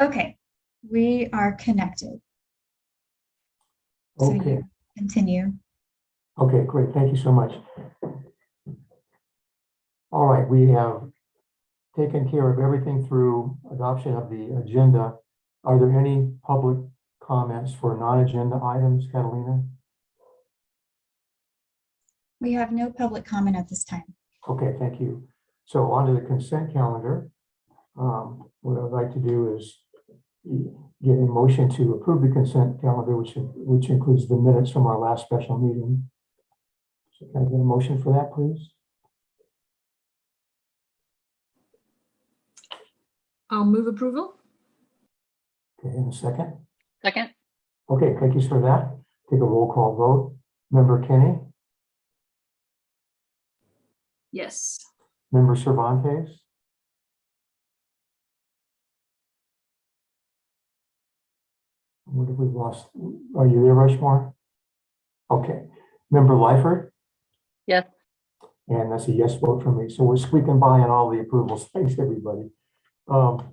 Okay, we are connected. So Okay. you continue. Okay, great. Thank you so much. All right, we have taken care of everything through adoption of the agenda. Are there any public comments for non-agenda items, Catalina? We have no public comment at this time. Okay, thank you. So on to the consent calendar. What I'd like to do is get a motion to approve the consent calendar, which includes the minutes from our last special meeting. So can I get a motion for that, please? I'll move approval. Okay, in a second. Second. Okay, thank you for that. Take a roll call vote. Member Kenny, Yes. Member Cervantes, what have we lost? Are you there, Rushmore? Okay. Member Lyford? Yes. And that's a yes vote for me. So we're squeaking by on all the approvals. Thanks, everybody. All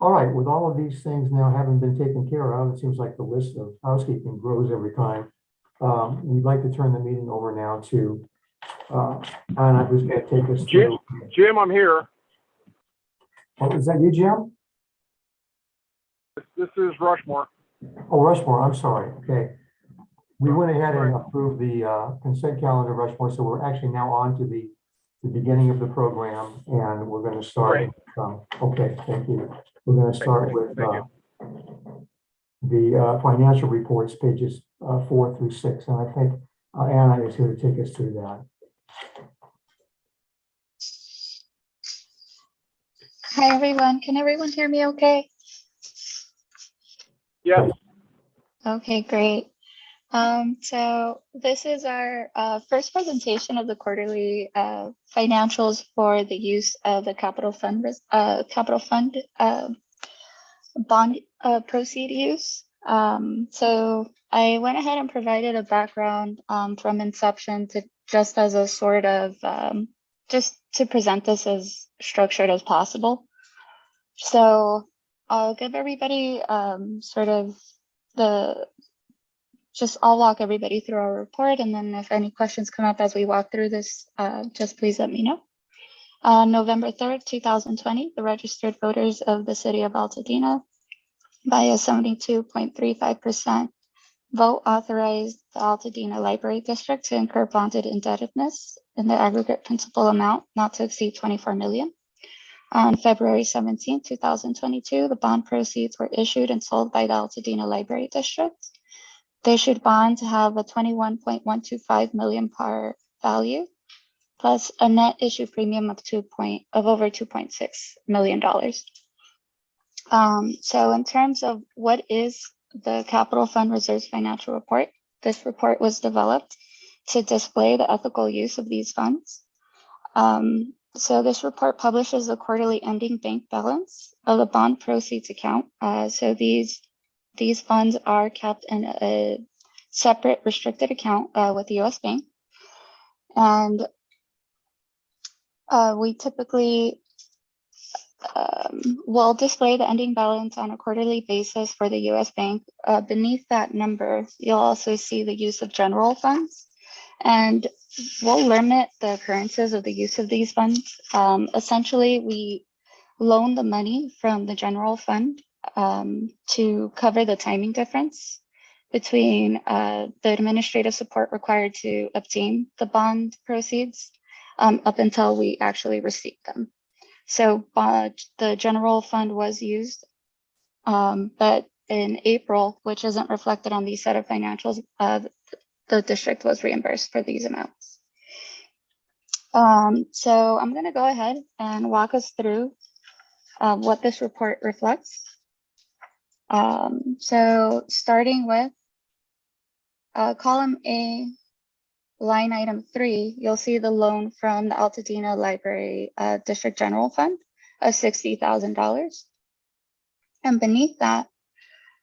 right, with all of these things now having been taken care of, it seems like the list of housekeeping grows every time. We'd like to turn the meeting over now to Anna, who's going to take us through. Jim, I'm here. Oh, is that you, Jim? This is Rushmore. Oh, Rushmore, I'm sorry. Okay. We went ahead and approved the consent calendar, Rushmore, so we're actually now on to the beginning of the program, and we're going to start. Okay, thank you. We're going to start with the financial reports, pages 4 through 6, and I think Anna is here to take us through that. Hi, everyone. Can everyone hear me okay? Yes. Okay, great. So this is our first presentation of the quarterly financials for the use of the capital fund bond proceed use. So I went ahead and provided a background from inception to just as a sort of just to present this as structured as possible. So I'll give everybody sort of I'll walk everybody through our report, and then if any questions come up as we walk through this, just please let me know. On November 3rd, 2020, the registered voters of the city of Altadena by a 72.35% vote authorized the Altadena Library District to incur bonded indebtedness in the aggregate principal amount not to exceed 24 million. On February 17, 2022, the bond proceeds were issued and sold by the Altadena Library District. The issued bonds have a 21.125 million par value, plus a net issue premium of over $2.6 million. So in terms of what is the Capital Fund Reserves Financial Report, this report was developed to display the ethical use of these funds. So this report publishes the quarterly ending bank balance of the bond proceeds account. So these funds are kept in a separate restricted account with the U.S. Bank. And we typically will display the ending balance on a quarterly basis for the U.S. Bank. Beneath that number, you'll also see the use of general funds. And we'll limit the occurrences of the use of these funds. Essentially, we loan the money from the general fund to cover the timing difference between the administrative support required to obtain the bond proceeds up until we actually receive them. So the general fund was used, but in April, which isn't reflected on these set of financials, the district was reimbursed for these amounts. So I'm going to go ahead and walk us through what this report reflects. So starting with column A, line item 3, you'll see the loan from the Altadena Library District General Fund of $60,000. And beneath that,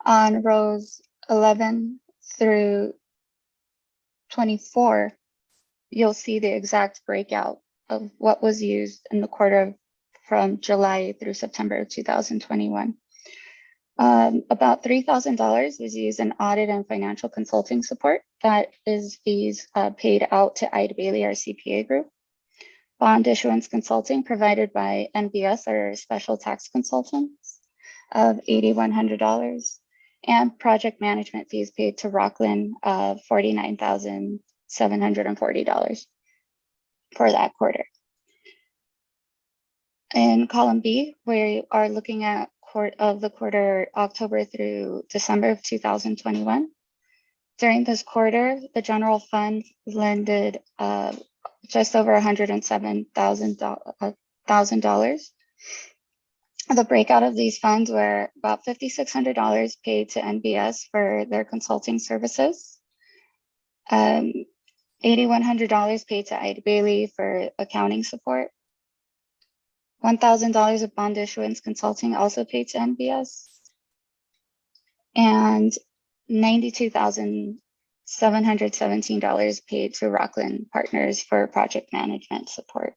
on rows 11 through 24, you'll see the exact breakout of what was used in the quarter from July through September of 2021. About $3,000 was used in audit and financial consulting support. That is fees paid out to Ida Bailey, our CPA group. Bond issuance consulting provided by NBS, our special tax consultants, of $8,100. And project management fees paid to Rockland of $49,740 for that quarter. In column B, we are looking at the quarter October through December of 2021. During this quarter, the general fund lended just over $107,000. The breakout of these funds were about $5,600 paid to NBS for their consulting services, $8,100 paid to Ida Bailey for accounting support, $1,000 of bond issuance consulting also paid to NBS, and $92,717 paid to Rockland Partners for project management support.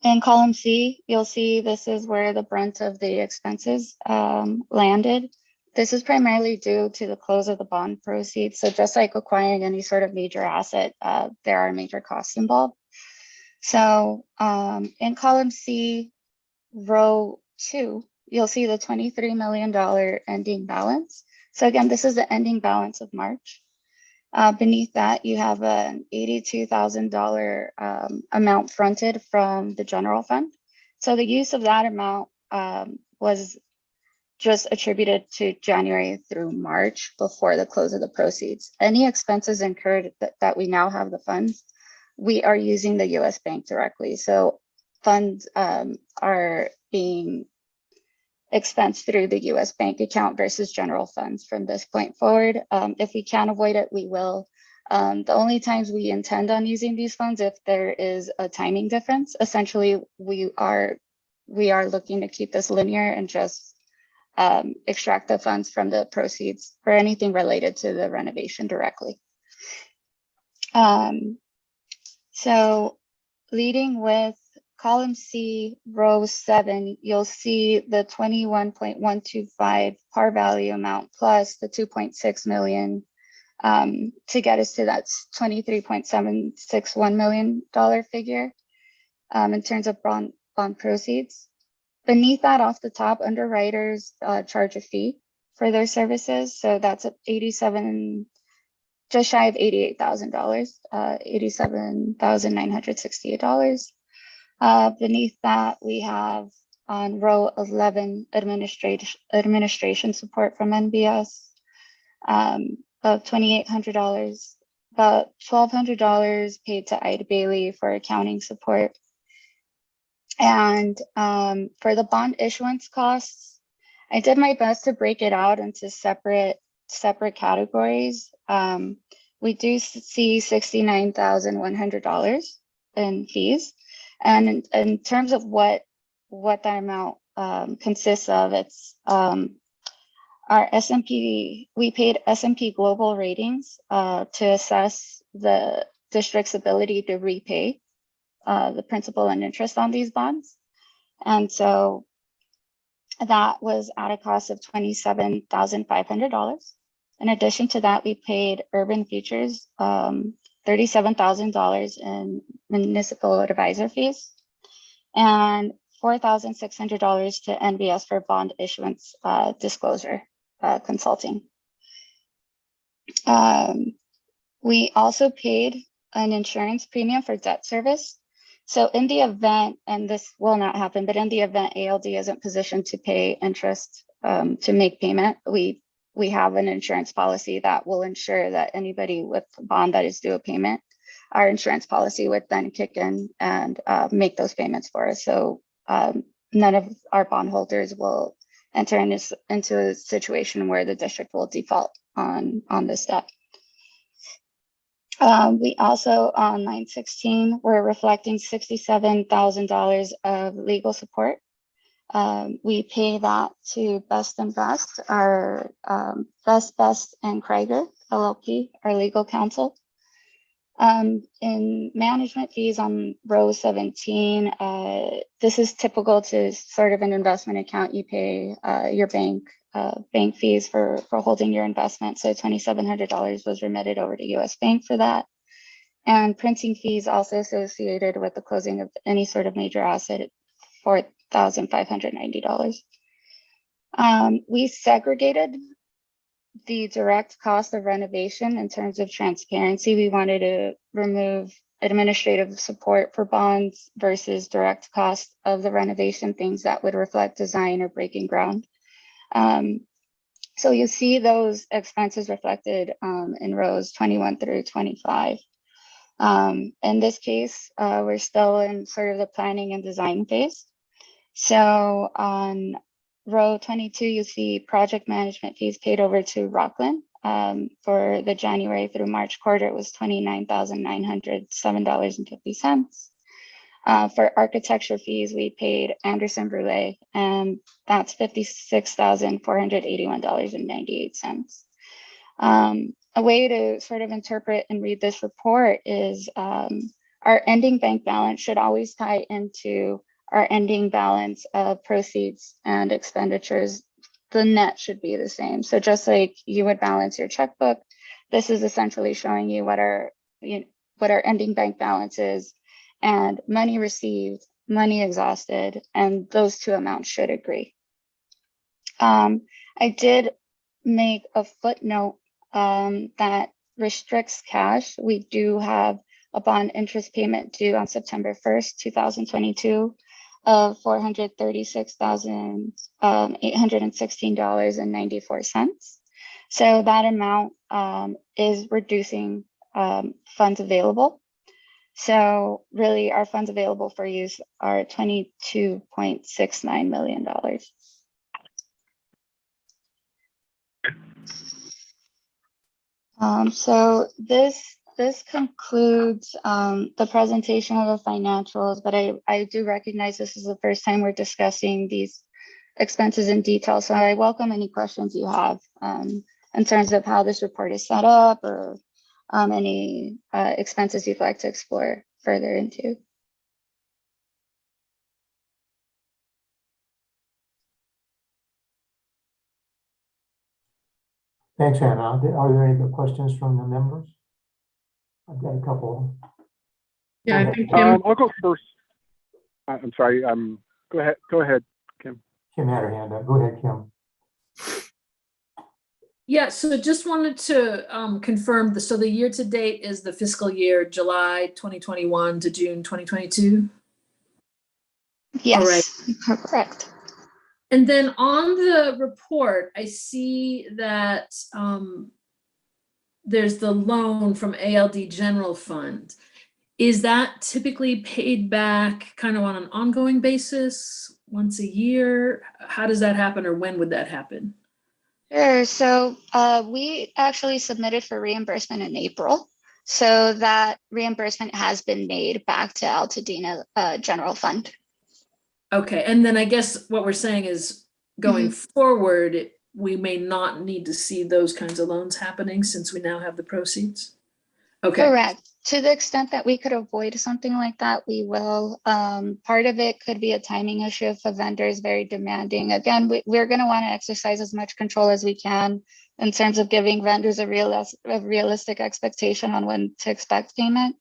In column C, you'll see this is where the brunt of the expenses landed. This is primarily due to the close of the bond proceeds. So just like acquiring any sort of major asset, there are major costs involved. So in column C, row 2, you'll see the $23 million ending balance. So again, this is the ending balance of March. Beneath that, you have an $82,000 amount fronted from the general fund. So the use of that amount was just attributed to January through March before the close of the proceeds. Any expenses incurred that we now have the funds, we are using the US bank directly. So funds are being expense through the US bank account versus general funds from this point forward. If we can avoid it, we will. The only times we intend on using these funds if there is a timing difference. Essentially, we are looking to keep this linear and just extract the funds from the proceeds for anything related to the renovation directly. So leading with column C, row 7, you'll see the 21.125 par value amount plus the 2.6 million to get us to that $23.761 million figure in terms of bond proceeds. Beneath that, off the top, underwriters charge a fee for their services. So that's at just shy of $88,000, $87,968. Beneath that, we have on row 11, administration support from NBS of $2,800, about $1,200 paid to Ida Bailey for accounting support. And for the bond issuance costs, I did my best to break it out into separate categories. We do see $69,100 in fees. And in terms of what that amount consists of, it's our S&P, we paid S&P Global Ratings to assess the district's ability to repay the principal and interest on these bonds. And so that was at a cost of $27,500. In addition to that, we paid Urban Futures $37,000 in municipal advisor fees and $4,600 to NBS for bond issuance disclosure consulting. We also paid an insurance premium for debt service. So in the event, and this will not happen, but in the event ALD isn't positioned to pay interest to make payment, we have an insurance policy that will ensure that anybody with a bond that is due a payment, our insurance policy would then kick in and make those payments for us. So none of our bondholders will enter into a situation where the district will default on this debt. We also, on 9/16, we're reflecting $67,000 of legal support. We pay that to Best and Best, our Best and Krieger LLP, our legal counsel. In management fees on row 17, this is typical to sort of an investment account. You pay your bank fees for holding your investment. So $2,700 was remitted over to US Bank for that. And printing fees also associated with the closing of any sort of major asset, $4,590. We segregated the direct cost of renovation in terms of transparency. We wanted to remove administrative support for bonds versus direct cost of the renovation, things that would reflect design or breaking ground. So you see those expenses reflected in rows 21 through 25. In this case, we're still in sort of the planning and design phase. So on row 22, you see project management fees paid over to Rockland. For the January through March quarter, it was $29,907.50. For architecture fees, we paid Anderson Brule, and that's $56,481.98. A way to sort of interpret and read this report is our ending bank balance should always tie into our ending balance of proceeds and expenditures. The net should be the same. So just like you would balance your checkbook, this is essentially showing you what our ending bank balance is, and money received, money exhausted, and those two amounts should agree. I did make a footnote that restricts cash. We do have a bond interest payment due on September 1st, 2022 of $436,816.94. So that amount is reducing funds available. So really our funds available for use are $22.69 million. So this concludes the presentation of the financials, but I do recognize this is the first time we're discussing these expenses in detail. So I welcome any questions you have in terms of how this report is set up, or any expenses you'd like to explore further into. Thanks, Anna. Are there any questions from the members? I've got a couple. Yeah, Go I think I'll go first. I'm sorry. Go ahead, Kim. Kim had her hand up. Go ahead, Kim. Yeah, so just wanted to confirm so the year to date is the fiscal year July 2021 to June 2022. Yes, All right. correct. And then on the report, I see that there's the loan from ALD General Fund. Is that typically paid back kind of on an ongoing basis, once a year? How does that happen, or when would that happen? Sure. So we actually submitted for reimbursement in April. So that reimbursement has been made back to Altadena General Fund. Okay, and then I guess what we're saying is going forward, we may not need to see those kinds of loans happening since we now have the proceeds. Okay. Correct. To the extent that we could avoid something like that, we will. Part of it could be a timing issue if a vendor is very demanding. Again, we're going to want to exercise as much control as we can in terms of giving vendors a realistic expectation on when to expect payment.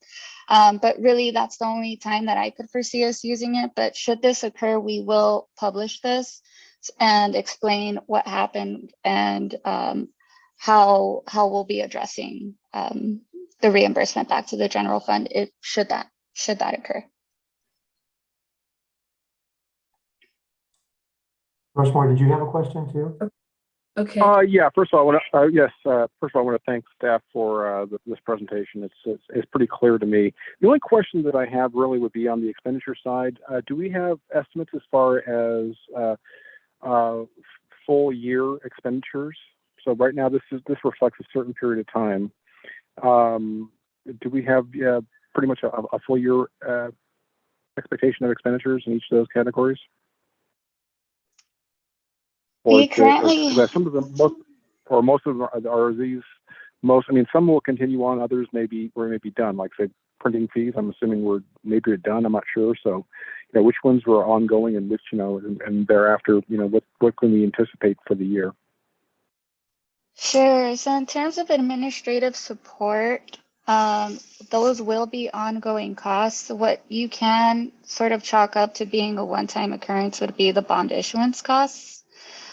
But really, that's the only time that I could foresee us using it. But should this occur, we will publish this and explain what happened and how we'll be addressing the reimbursement back to the general fund, should that occur. Rushmore, did you have a question too? Okay. Yeah. First of all, I want to thank staff for this presentation. It's pretty clear to me. The only question that I have really would be on the expenditure side. Do we have estimates as far as full year expenditures? So right now, this reflects a certain period of time. Do we have pretty much a full year expectation of expenditures in each of those categories? We currently, some of them, most of them are these I mean, some will continue on, others maybe we're maybe done. Like say printing fees, I'm assuming we're done. I'm not sure. So, which ones were ongoing and which, and thereafter, what can we anticipate for the year? Sure. So in terms of administrative support, those will be ongoing costs. What you can sort of chalk up to being a one-time occurrence would be the bond issuance costs.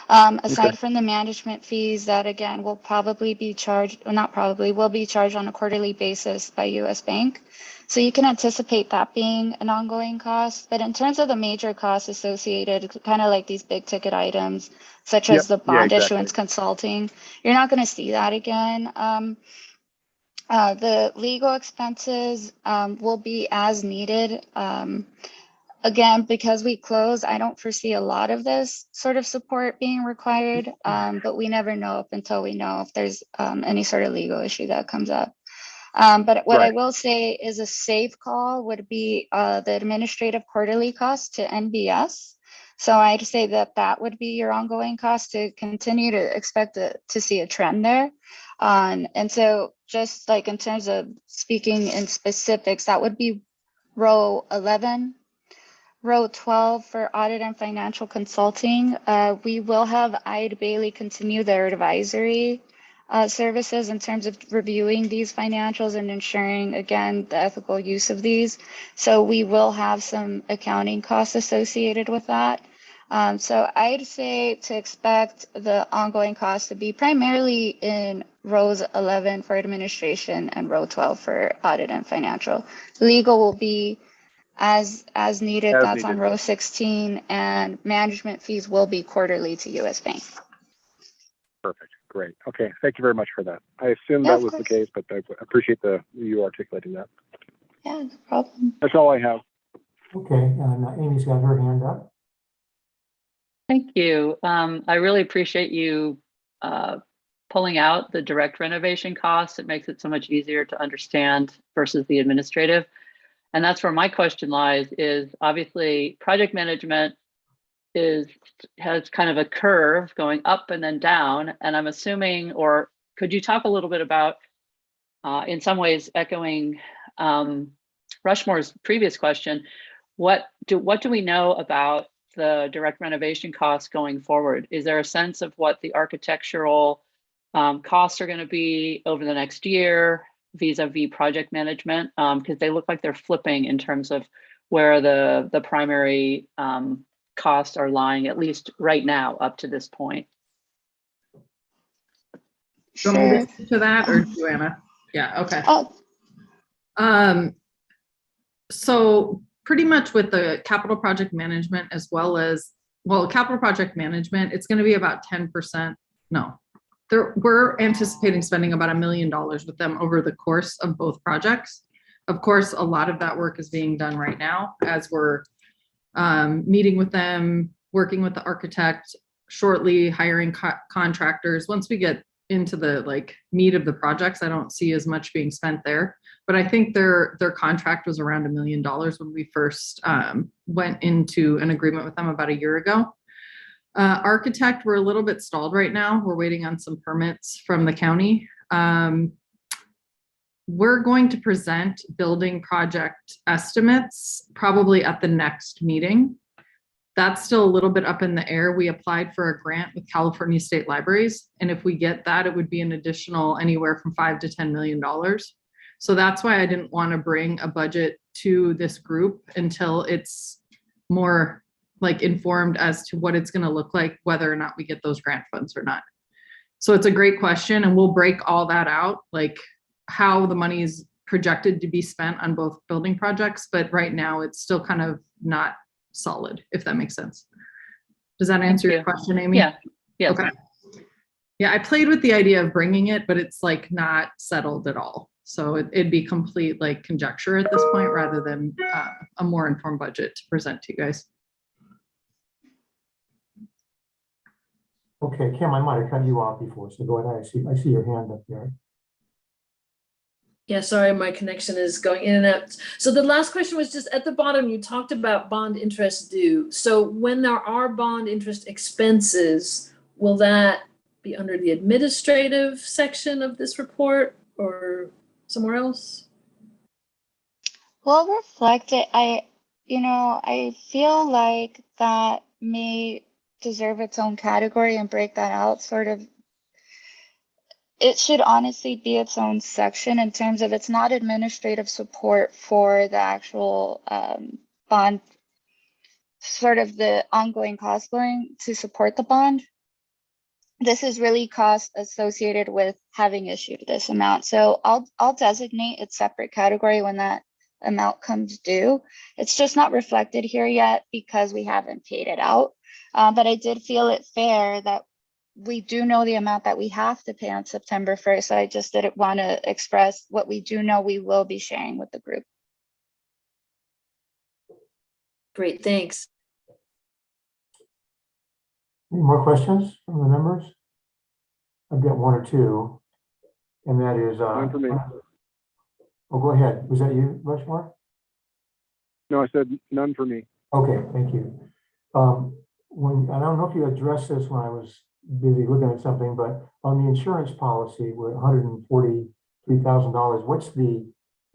Aside from the management fees that again will probably be charged, or not probably, will be charged on a quarterly basis by US Bank. So you can anticipate that being an ongoing cost. But in terms of the major costs associated, kind of like these big ticket items, such as the bond issuance consulting, you're not going to see that again. The legal expenses will be as needed. Again, because we close, I don't foresee a lot of this sort of support being required, but we never know until we know if there's any sort of legal issue that comes up. But what I will say is a safe call would be the administrative quarterly cost to NBS. So I'd say that would be your ongoing cost to continue to expect to see a trend there. And so just like in terms of speaking in specifics, that would be row 11. Row 12 for audit and financial consulting. We will have Eide Bailey continue their advisory services in terms of reviewing these financials and ensuring, again, the ethical use of these. So we will have some accounting costs associated with that. So I'd say to expect the ongoing costs to be primarily in rows 11 for administration and row 12 for audit and financial. Legal will be as needed, that's on row 16, and management fees will be quarterly to US Bank. Perfect. Great. Okay. Thank you very much for that. I assumed that was the case, but I appreciate you articulating that. Yeah, no problem. That's all I have. Okay, now Amy's got her hand up. Thank you. I really appreciate you pulling out the direct renovation costs. It makes it so much easier to understand versus the administrative. And that's where my question lies, is obviously project management has kind of a curve going up and then down. And I'm assuming, or could you talk a little bit about, in some ways echoing Rushmore's previous question, what do we know about the direct renovation costs going forward? Is there a sense of what the architectural costs are going to be over the next year vis-a-vis project management? Because they look like they're flipping in terms of where the primary costs are lying, at least right now, up to this point. Do you want me to speak to that, or Joanna? Yeah, okay. So pretty much with the capital project management, as well as, capital project management, it's going to be about 10%. No, we're anticipating spending about $1 million with them over the course of both projects. Of course, a lot of that work is being done right now as we're meeting with them, working with the architect, shortly hiring contractors. Once we get into the meat of the projects, I don't see as much being spent there. But I think their contract was around $1 million when we first went into an agreement with them about a year ago. Architect, we're a little bit stalled right now. We're waiting on some permits from the county. We're going to present building project estimates probably at the next meeting. That's still a little bit up in the air. We applied for a grant with California State Libraries, and if we get that, it would be an additional anywhere from $5 to $10 million. So that's why I didn't want to bring a budget to this group until it's more informed as to what it's going to look like, whether or not we get those grant funds or not. So it's a great question, and we'll break all that out, how the money is projected to be spent on both building projects. But right now it's still kind of not solid, if that makes sense. Does that answer your question, Amy? Yeah. Yes. Okay. Yeah, I played with the idea of bringing it, but it's not settled at all. So it'd be complete conjecture at this point, rather than a more informed budget to present to you guys. Okay, Kim, I might have cut you off before, so go ahead. I see your hand up there. Yeah, sorry, my connection is going in and out. So the last question was just at the bottom, you talked about bond interest due. So when there are bond interest expenses, will that be under the administrative section of this report or somewhere else? We'll reflect it. I feel like that may deserve its own category and break that out sort of. It should honestly be its own section in terms of it's not administrative support for the actual bond, sort of the ongoing cost going to support the bond. This is really cost associated with having issued this amount. So I'll designate its separate category when that amount comes due. It's just not reflected here yet because we haven't paid it out. But I did feel it fair that we do know the amount that we have to pay on September 1st. So I just didn't want to express what we do know we will be sharing with the group. Great, thanks. Any more questions from the members? I've got one or two, and that is, None for me. oh, go ahead. Was that you, Rushmore? No, I said none for me. Okay, thank you. I don't know if you addressed this when I was busy looking at something, but on the insurance policy, we're $143,000. What's the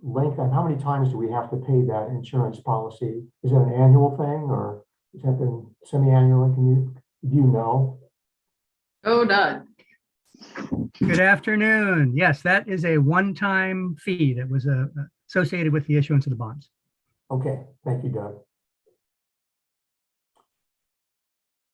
length and how many times do we have to pay that insurance policy? Is that an annual thing or is that been semi-annually? Do you know? Oh, Doug. Good afternoon. Yes, that is a one-time fee that was associated with the issuance of the bonds. Okay, thank you, Doug.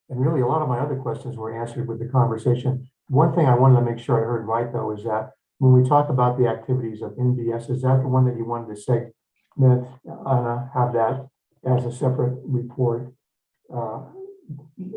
And really, a lot of my other questions were answered with the conversation. One thing I wanted to make sure I heard right, though, is that when we talk about the activities of NBS, is that the one that you wanted to segment, Anna, have that as a separate report? And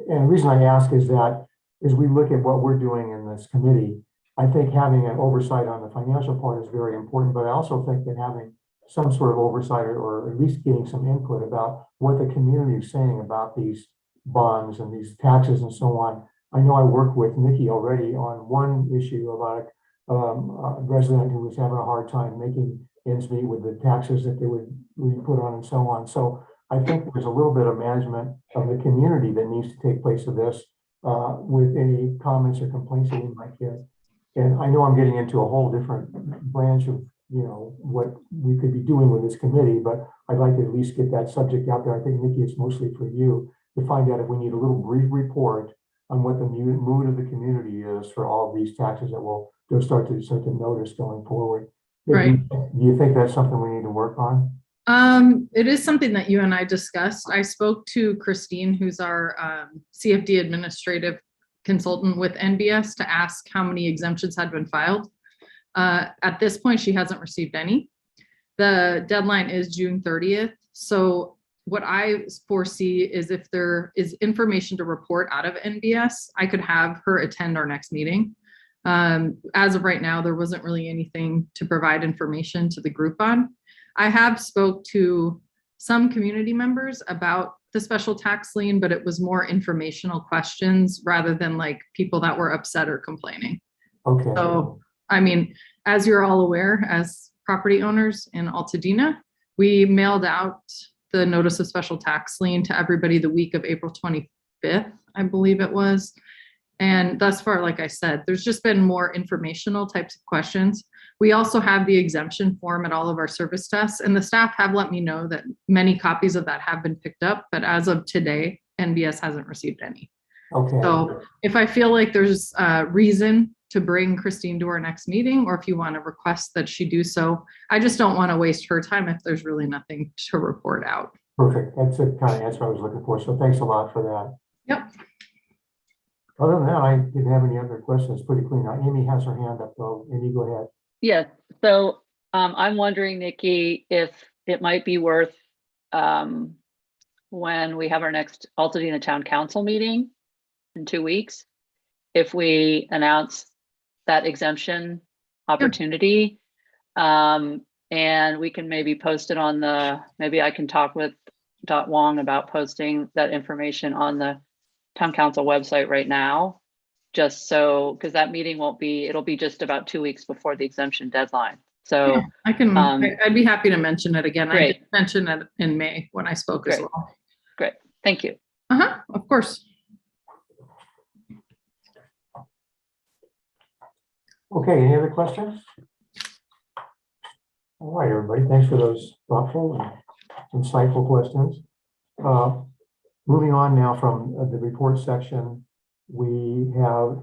the reason I ask is that as we look at what we're doing in this committee, I think having an oversight on the financial part is very important, but I also think that having some sort of oversight or at least getting some input about what the community is saying about these bonds and these taxes and so on. I know I worked with Nikki already on one issue about a resident who was having a hard time making ends meet with the taxes that they would put on and so on. So I think there's a little bit of management of the community that needs to take place of this with any comments or complaints that we might get. And I know I'm getting into a whole different branch of, what we could be doing with this committee, but I'd like to at least get that subject out there. I think, Nikki, it's mostly for you to find out if we need a little brief report on what the mood of the community is for all of these taxes that they'll start to notice going forward. Right. Do you think that's something we need to work on? It is something that you and I discussed. I spoke to Christine, who's our CFD administrative consultant with NBS, to ask how many exemptions had been filed. At this point, she hasn't received any. The deadline is June 30th. So what I foresee is if there is information to report out of NBS, I could have her attend our next meeting. As of right now, there wasn't really anything to provide information to the group on. I have spoke to some community members about the special tax lien, but it was more informational questions rather than like people that were upset or complaining. Okay. So, I mean, as you're all aware, as property owners in Altadena, we mailed out the notice of special tax lien to everybody the week of April 25th, I believe it was. And thus far, like I said, there's just been more informational types of questions. We also have the exemption form at all of our service tests, and the staff have let me know that many copies of that have been picked up, but as of today, NBS hasn't received any. Okay. So if I feel like there's a reason to bring Christine to our next meeting, or if you want to request that she do so, I just don't want to waste her time if there's really nothing to report out. Perfect. That's the kind of answer I was looking for. So thanks a lot for that. Yep. Other than that, I didn't have any other questions. Pretty clean. Now, Amy has her hand up though. Amy, go ahead. Yes. So I'm wondering, Nikki, if it might be worth when we have our next Altadena Town Council meeting in 2 weeks, if we announce that exemption opportunity, and we can maybe post it on maybe I can talk with Dot Wong about posting that information on the Town Council website right now, just so, because that meeting it'll be just about 2 weeks before the exemption deadline. So yeah, I can, I'd be happy to mention it again. Great. I did mention it in May when I spoke as well. Great, thank you. Of course. Okay, any other questions? All right, everybody, thanks for those thoughtful and insightful questions. Moving on now from the report section, we have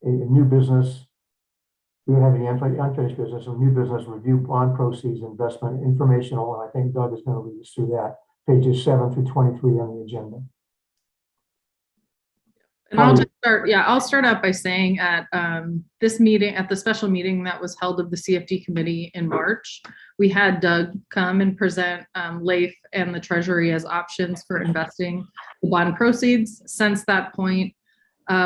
a new business. We don't have any unfinished business, a new business review bond proceeds investment informational, and I think Doug is going to lead us through that, pages 7 through 23 on the agenda. And I'll just start, I'll start out by saying at this meeting, at the special meeting that was held of the CFD committee in March, we had Doug come and present LAIF and the Treasury as options for investing the bond proceeds. Since that point,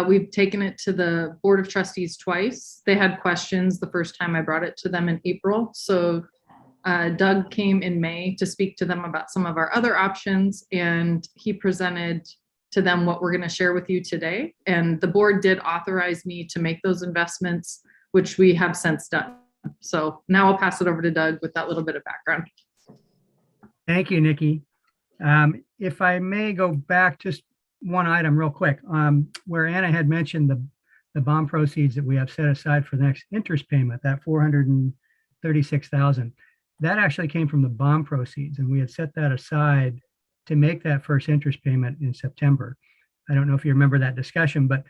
we've taken it to the Board of Trustees twice. They had questions the first time I brought it to them in April. So Doug came in May to speak to them about some of our other options, and he presented to them what we're going to share with you today. And the board did authorize me to make those investments, which we have since done. So now I'll pass it over to Doug with that little bit of background. Thank you, Nikki. If I may go back just one item real quick, where Anna had mentioned the bond proceeds that we have set aside for the next interest payment, that $436,000, that actually came from the bond proceeds, and we had set that aside to make that first interest payment in September. I don't know if you remember that discussion, but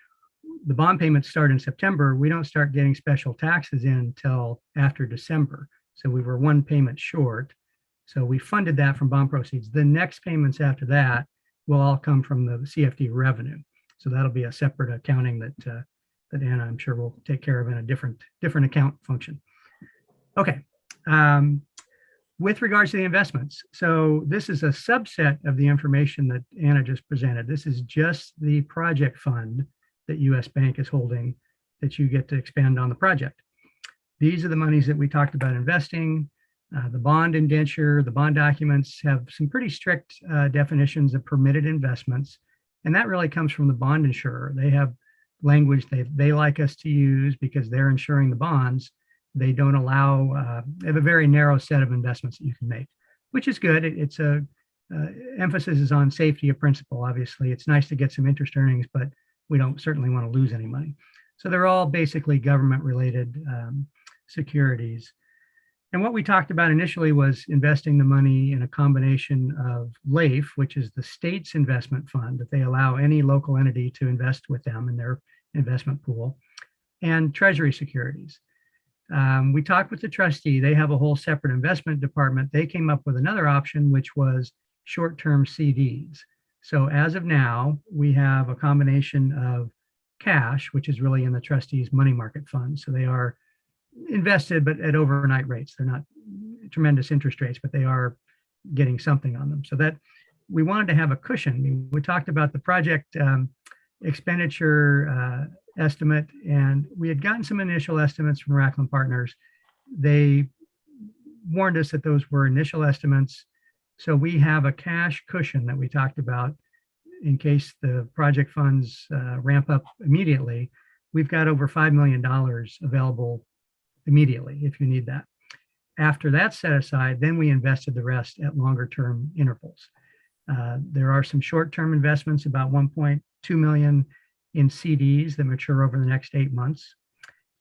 the bond payments start in September. We don't start getting special taxes in until after December. So we were one payment short. So we funded that from bond proceeds. The next payments after that will all come from the CFD revenue. So that'll be a separate accounting that Anna, I'm sure, will take care of in a different account function. Okay. With regards to the investments, so this is a subset of the information that Anna just presented. This is just the project fund that US Bank is holding that you get to expend on the project. These are the monies that we talked about investing. The bond indenture, the bond documents have some pretty strict definitions of permitted investments. And that really comes from the bond insurer. They have language they like us to use because they're insuring the bonds. They don't allow, they have a very narrow set of investments that you can make, which is good. It's a emphasis is on safety of principle. Obviously, it's nice to get some interest earnings, but we don't certainly want to lose any money. So they're all basically government related securities. And what we talked about initially was investing the money in a combination of LAIF, which is the state's investment fund that they allow any local entity to invest with them in their investment pool, and Treasury securities. We talked with the trustee. They have a whole separate investment department. They came up with another option, which was short-term CDs. So as of now, we have a combination of cash, which is really in the trustee's money market fund. So they are invested, but at overnight rates. They're not tremendous interest rates, but they are getting something on them. So that we wanted to have a cushion. We talked about the project expenditure estimate, and we had gotten some initial estimates from Racklin Partners. They warned us that those were initial estimates. So we have a cash cushion that we talked about in case the project funds ramp up immediately. We've got over $5 million available immediately if you need that. After that's set aside, then we invested the rest at longer term intervals. There are some short-term investments, about 1.2 million in CDs that mature over the next 8 months.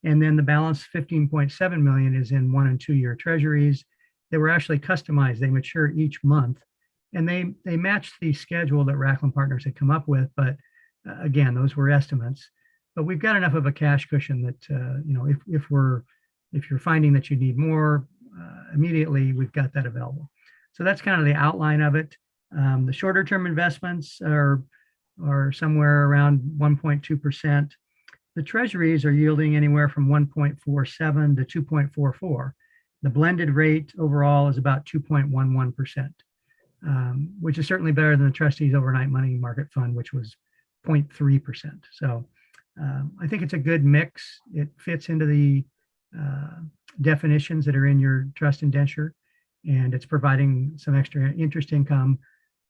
And then the balance, 15.7 million, is in 1 and 2 year treasuries. They were actually customized. They mature each month, and they matched the schedule that Racklin Partners had come up with. But again, those were estimates. But we've got enough of a cash cushion that you know, if you're finding that you need more immediately, we've got that available. So that's kind of the outline of it. The shorter term investments are somewhere around 1.2%. The treasuries are yielding anywhere from 1.47 to 2.44. The blended rate overall is about 2.11%, which is certainly better than the trustees overnight money market fund, which was 0.3%. So I think it's a good mix. It fits into the definitions that are in your trust indenture, and it's providing some extra interest income.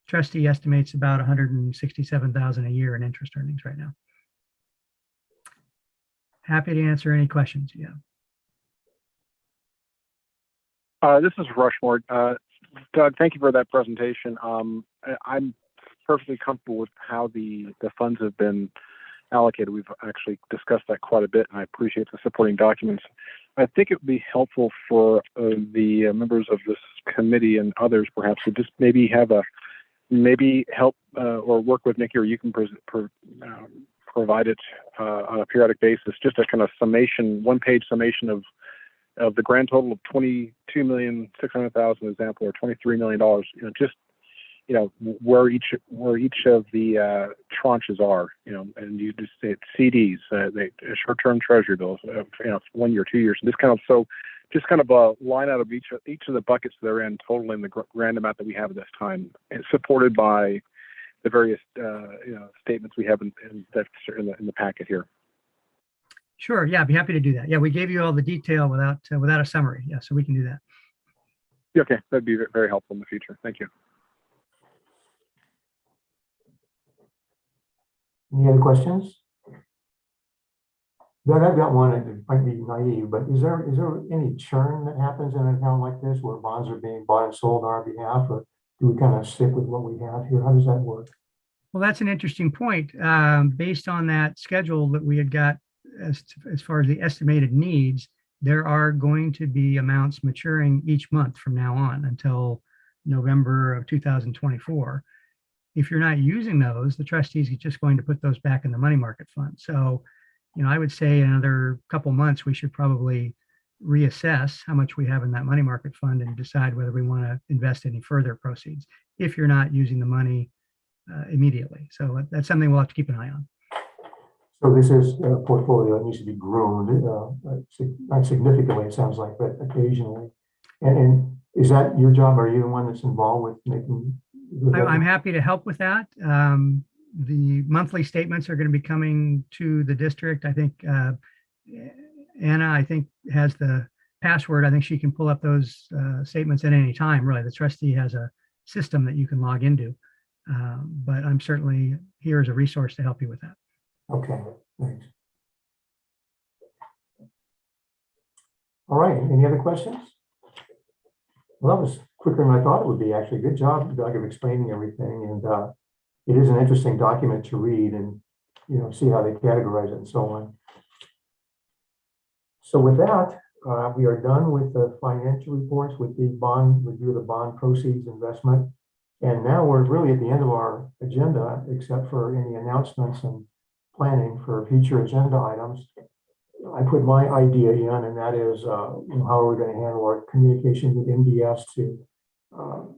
Trustee estimates about $167,000 a year in interest earnings right now. Happy to answer any questions you have. This is Rushmore. Doug, thank you for that presentation. I'm perfectly comfortable with how the funds have been allocated. We've actually discussed that quite a bit, and I appreciate the supporting documents. I think it would be helpful for the members of this committee and others perhaps to just maybe have help or work with Nikki, or you can provide it on a periodic basis, just a kind of summation, one-page summation of the grand total of $22,600,000 example, or $23 million. Just where each of the tranches are. And you just say CDs, short-term treasury bills, 1 year, 2 years, and just kind of a line out of each of the buckets they're in, totaling the grand amount that we have at this time, and supported by the various statements we have in the packet here. Sure. Yeah, I'd be happy to do that. Yeah, we gave you all the detail without a summary. Yeah, so we can do that. Yeah, okay, that'd be very helpful in the future. Thank you. Any other questions? Doug, I've got one, and it might be naive, but is there any churn that happens in a town like this where bonds are being bought and sold on our behalf, or do we kind of stick with what we have here? How does that work? Well, that's an interesting point. Based on that schedule that we had got as far as the estimated needs, there are going to be amounts maturing each month from now on until November of 2024. If you're not using those, the trustees are just going to put those back in the money market fund. So, I would say in another couple months, we should probably reassess how much we have in that money market fund and decide whether we want to invest any further proceeds if you're not using the money immediately. So that's something we'll have to keep an eye on. So this is a portfolio that needs to be groomed, not significantly, it sounds like, but occasionally. And is that your job? Are you the one that's involved with making? I'm happy to help with that. The monthly statements are going to be coming to the district. I think Anna, has the password. I think she can pull up those statements at any time, really. The trustee has a system that you can log into. But I'm certainly here as a resource to help you with that. Okay, thanks. All right, any other questions? Well, that was quicker than I thought it would be, actually. Good job, Doug, of explaining everything. And it is an interesting document to read and, see how they categorize it and so on. So with that, we are done with the financial reports, with the bond review of the bond proceeds investment. And now we're really at the end of our agenda, except for any announcements and planning for future agenda items. I put my idea in, and that is, how are we going to handle our communication with MDS to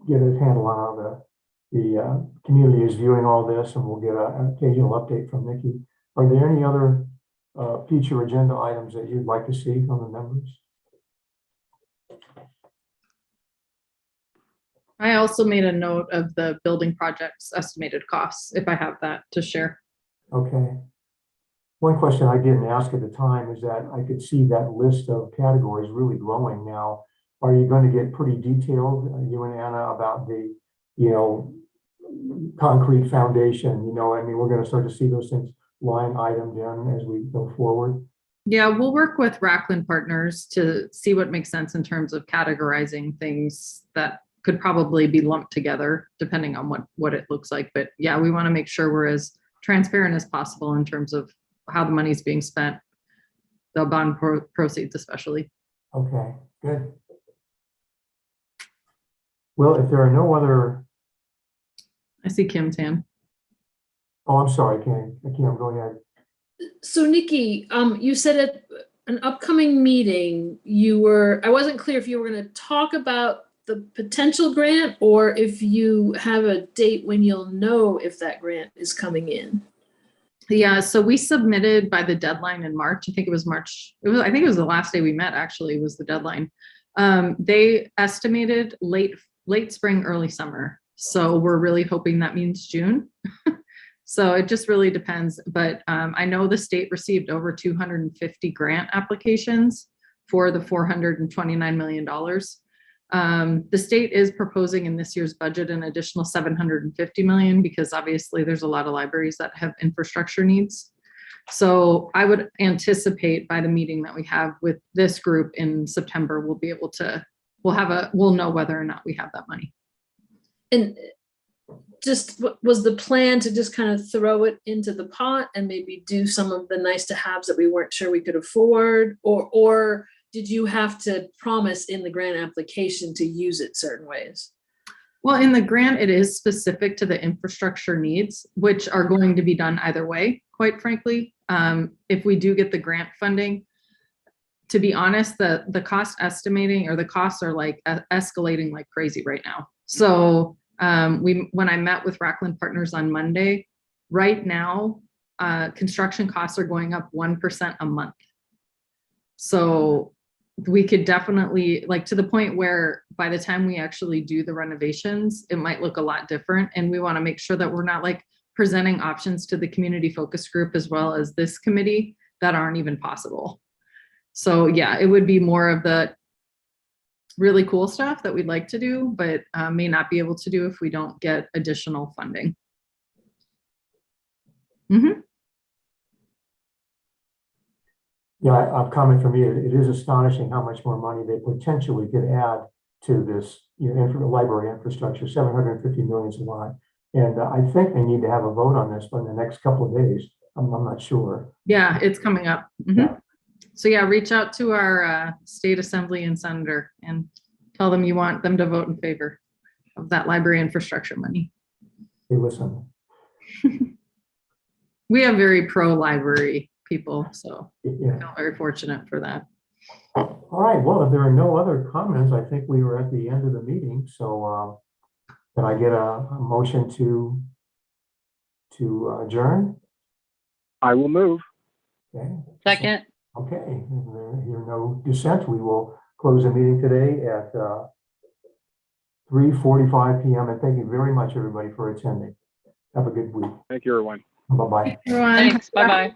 get a handle on how the community is viewing all this, and we'll get an occasional update from Nikki. Are there any other future agenda items that you'd like to see from the members? I also made a note of the building project's estimated costs, if I have that to share. Okay. One question I didn't ask at the time is that I could see that list of categories really growing now. Are you going to get pretty detailed, you and Anna, about the, concrete foundation? We're going to start to see those things line itemed in as we go forward. Yeah, we'll work with Rackland Partners to see what makes sense in terms of categorizing things that could probably be lumped together depending on what it looks like. But yeah, we want to make sure we're as transparent as possible in terms of how the money is being spent, the bond proceeds especially. Okay, good. Well, if there are no other... I see Kim's hand. Oh, I'm sorry, Kim, go ahead. So Nikki, you said at an upcoming meeting, I wasn't clear if you were going to talk about the potential grant or if you have a date when you'll know if that grant is coming in. Yeah, so we submitted by the deadline in March. I think it was March. I think it was the last day we met, actually, was the deadline. They estimated late spring, early summer. So we're really hoping that means June. So it just really depends. But I know the state received over 250 grant applications for the $429 million. The state is proposing in this year's budget an additional $750 million because obviously there's a lot of libraries that have infrastructure needs. So I would anticipate by the meeting that we have with this group in September, we'll be able to, we'll know whether or not we have that money. And just was the plan to just kind of throw it into the pot and maybe do some of the nice to haves that we weren't sure we could afford? Or did you have to promise in the grant application to use it certain ways? Well, in the grant, it is specific to the infrastructure needs, which are going to be done either way, quite frankly. If we do get the grant funding, to be honest, the cost estimating or the costs are like escalating like crazy right now. So when I met with Rockland Partners on Monday, right now, construction costs are going up 1% a month. So we could definitely, like, to the point where by the time we actually do the renovations, it might look a lot different. And we want to make sure that we're not like presenting options to the community focus group as well as this committee that aren't even possible. So yeah, it would be more of the really cool stuff that we'd like to do, but may not be able to do if we don't get additional funding. Mm-hmm. Yeah, a comment from me. It is astonishing how much more money they potentially could add to this, library infrastructure. 750 million is a lot. And I think they need to have a vote on this in the next couple of days. I'm not sure. Yeah, it's coming up. Mm-hmm. Yeah. So yeah, reach out to our state assembly and senator and tell them you want them to vote in favor of that library infrastructure money. Hey, listen. We have very pro-library people, so Yeah. I feel very fortunate for that. All right. Well, if there are no other comments, I think we were at the end of the meeting. So can I get a motion to adjourn? I will move. Okay. Second. Okay. If there are no dissent, we will close the meeting today at 3:45 p.m. And thank you very much, everybody, for attending. Have a good week. Thank you, everyone. Bye-bye. Everyone, Thanks. Bye-bye.